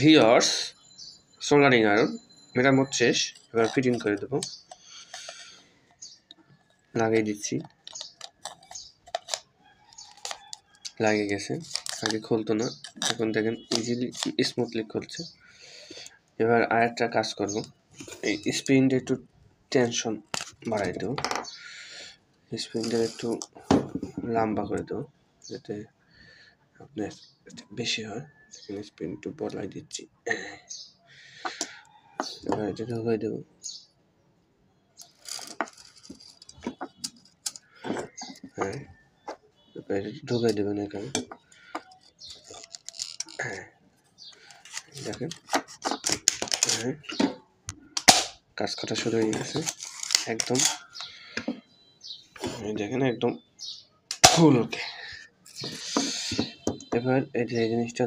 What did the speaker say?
Viewers, soldering iron মেরামত শেষ। এবার ফিটিং করে দেবো। লাগিয়ে দিচ্ছি। লাগিয়ে গেছে। আগে খুলতো না, এখন দেখেন ইজিলি স্মুথলি খুলছে। এবার আরেকটা কাজ করব, এই স্প্রিংটা একটু টেনশন বাড়াই দেবো, স্প্রিংটা একটু লম্বা করে দেবো যাতে আপনার বেশি হয়। সেখানে স্প্রিং একটু বদলাই দিচ্ছি। এবার এটা ঢুকাই দেবো। হ্যাঁ, এবার ঢুকাই দেবেন এখানে। হ্যাঁ, দেখেন, হ্যাঁ, কাজ করা শুরু হয়ে গেছে একদম। দেখেন একদম ফুল ওকে। এবার এই যে জিনিসটা